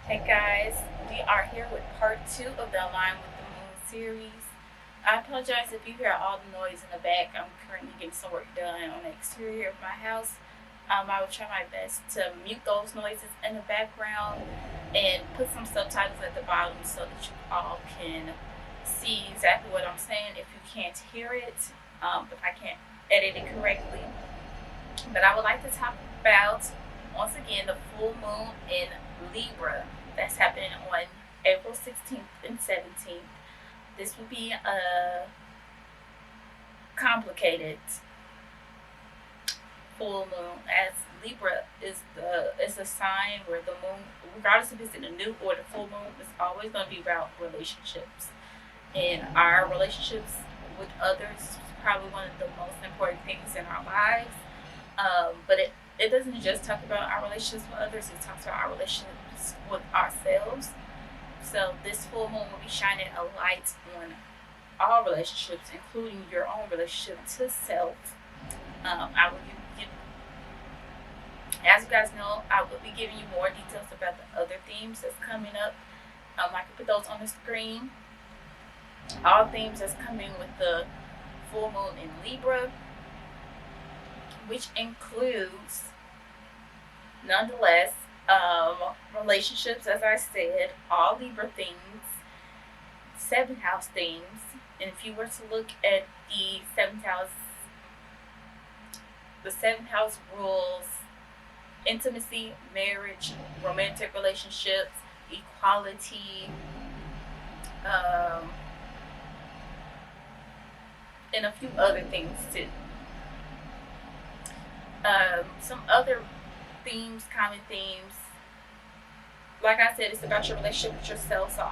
Hey guys, we are here with part 2 of the Align with the Moon series. I apologize if you hear all the noise in the back. I'm currently getting some work done on the exterior of my house. I will try my best to mute those noises in the background and put some subtitles at the bottom so that you all can see exactly what I'm saying if you can't hear it, if I can't edit it correctly. But I would like to talk about, once again, the full moon in Libra that's happening on April 16th and 17th. This will be a complicated full moon, as Libra is a sign where the moon, regardless if it's in the new or the full moon, is always going to be about relationships. And our relationships with others is probably one of the most important things in our lives. But it doesn't just talk about our relationships with others, it talks about our relationships with ourselves. So this full moon will be shining a light on all relationships, including your own relationship to self. I will give, as you guys know, I will be giving you more details about the other themes that's coming up. I can put those on the screen. All themes that's coming with the full moon in Libra, which includes, nonetheless, relationships, as I said, all Libra themes, seventh house themes. And if you were to look at the seventh house rules intimacy, marriage, romantic relationships, equality, um, and a few other things too. Some other themes, common themes. Like I said, it's about your relationship with yourself. So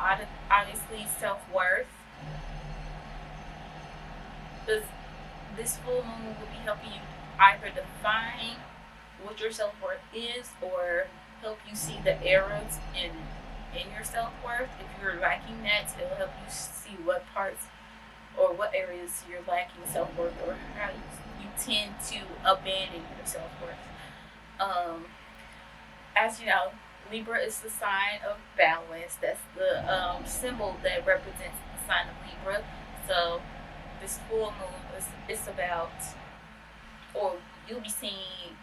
obviously, self worth. This full moon will be helping you either define what your self worth is, or help you see the errors in your self worth. If you're lacking that, it'll help you see what parts or what areas you're lacking self worth, or how you tend to abandon your self worth. Um, as you know, Libra is the sign of balance. That's the symbol that represents the sign of Libra. So this full moon is about, or you'll be seeing,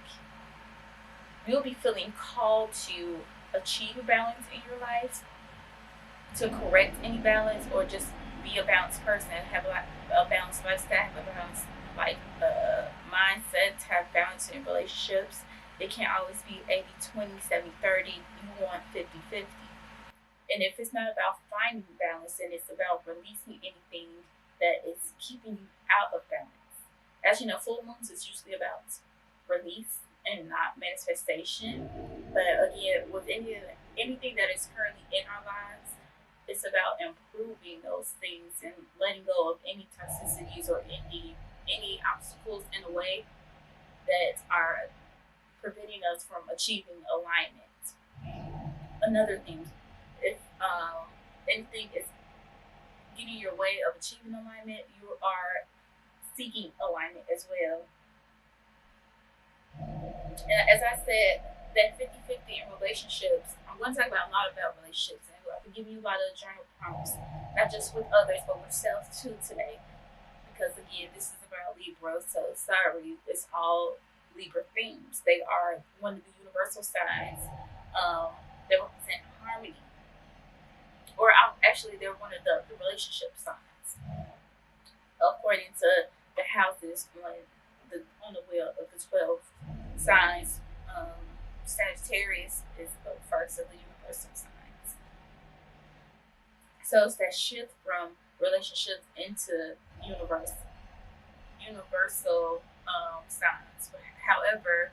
you'll be feeling called to achieve a balance in your life, to correct any balance, or just be a balanced person, have a balanced lifestyle, have a balanced mindset, to have balance in relationships. It can't always be 80-20, 70-30. You want 50-50. And if it's not about finding balance, then it's about releasing anything that is keeping you out of balance. As you know, full moons is usually about release and not manifestation. But again, with anything that is currently in our lives, it's about improving those things and letting go of any toxicities or any obstacles in the way that are preventing us from achieving alignment. Another thing, if anything is getting your way of achieving alignment, you are seeking alignment as well. And as I said, that 50-50 in relationships, I'm going to talk about a lot about relationships, and I'll be giving you a lot of journal prompts, not just with others, but with self too today. Because again, this is about Libra, so sorry, it's all Libra themes. They are one of the universal signs that represent harmony, or actually, they're one of the relationship signs, according to the houses on the wheel of the 12 signs. Sagittarius is the first of the universal signs. So it's that shift from relationships into universal signs. However,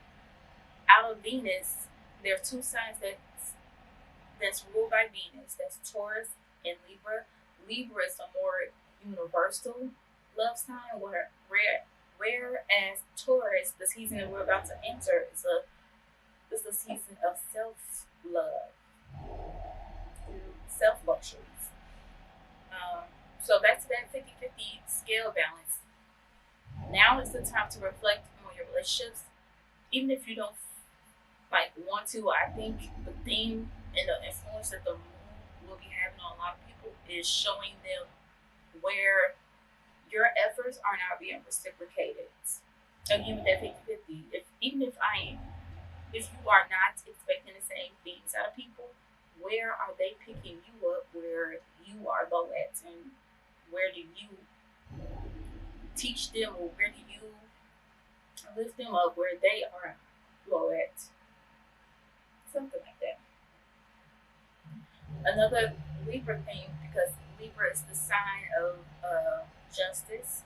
out of Venus, there are two signs that's ruled by Venus. That's Taurus and Libra. Libra is a more universal love sign, whereas Taurus, the season that we're about to enter, is a season of self love, self luxuries. So back to that 50-50 scale balance. Now is the time to reflect on your relationships, even if you don't want to. I think the theme And the influence that the moon will be having on a lot of people is showing them where your efforts are not being reciprocated. Again, with that 50-50, even if you are not expecting the same things out of people, where are they picking you up where you are low at, and where do you teach them, or where do you lift them up where they are low at? Something like that. Another Libra thing, because Libra is the sign of justice.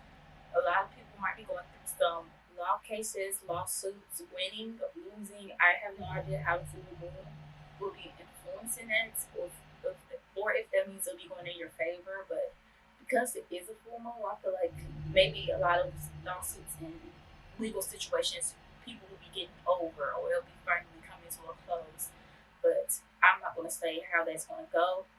A lot of people might be going through some law cases, lawsuits, winning, losing. I have no idea how the full moon will be influencing that, or if that means it'll be going in your favor. But because it is a full moon, I feel like maybe a lot of lawsuits and legal situations people will be getting over, or it'll be finally coming to a close. But I'm not going to say how that's going to go.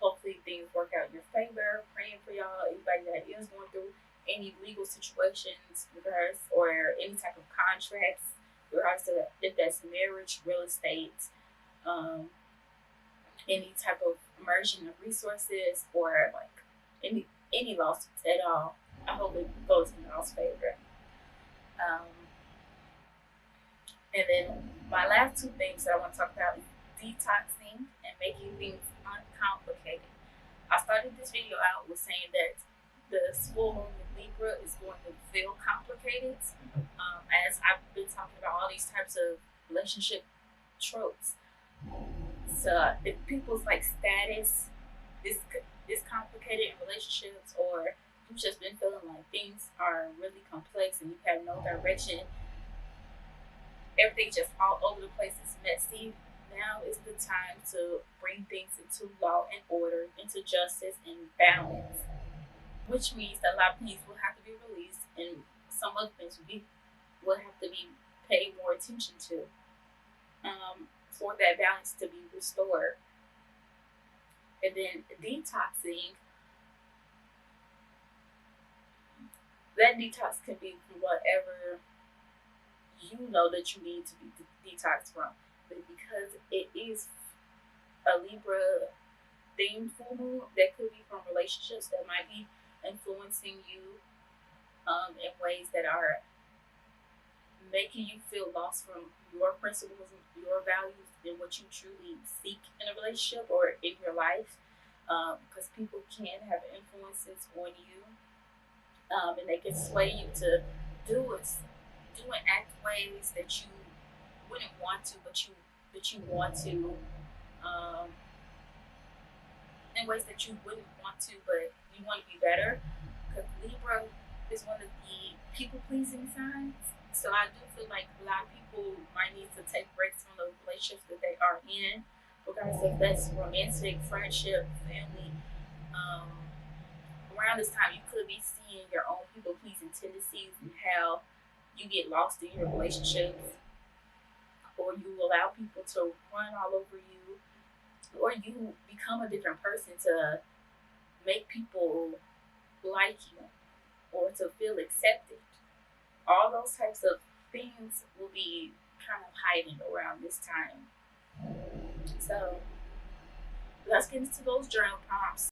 Hopefully things work out in your favor. Praying for y'all, anybody that is going through any legal situations, regards or any type of contracts, regards to if that's marriage, real estate, um, any type of merging of resources, or like any lawsuits at all. I hope it goes in y'all's favor. Um, and then my last two things that I want to talk about is detoxing and making things uncomplicated. I started this video out with saying that the full moon in Libra is going to feel complicated, as I've been talking about all these types of relationship tropes. So if people's like status is complicated in relationships, or you've just been feeling like things are really complex and you have no direction, everything's just all over the place, it's messy. Now is the time to bring things into law and order, into justice and balance, which means that a lot of things will have to be released, and some other things will have to be paid more attention to, for that balance to be restored. And then detoxing, that detox can be from whatever you know that you need to be detoxed from. But because it is a Libra themed full moon, that could be from relationships that might be influencing you, in ways that are making you feel lost from your principles and your values and what you truly seek in a relationship or in your life. Because people can have influences on you, and they can sway you to do it, do and act ways that you wouldn't want to, but you want to, um, in ways that you wouldn't want to, but you want to be better. Because Libra is one of the people pleasing signs. So I do feel like a lot of people might need to take breaks from the relationships that they are in, regardless if that's romantic, friendship, family. Um, Around this time, you could be seeing your own people pleasing tendencies and how you get lost in your relationships, or you allow people to run all over you, or you become a different person to make people like you or to feel accepted. All those types of things will be kind of hiding around this time. So let's get into those journal prompts.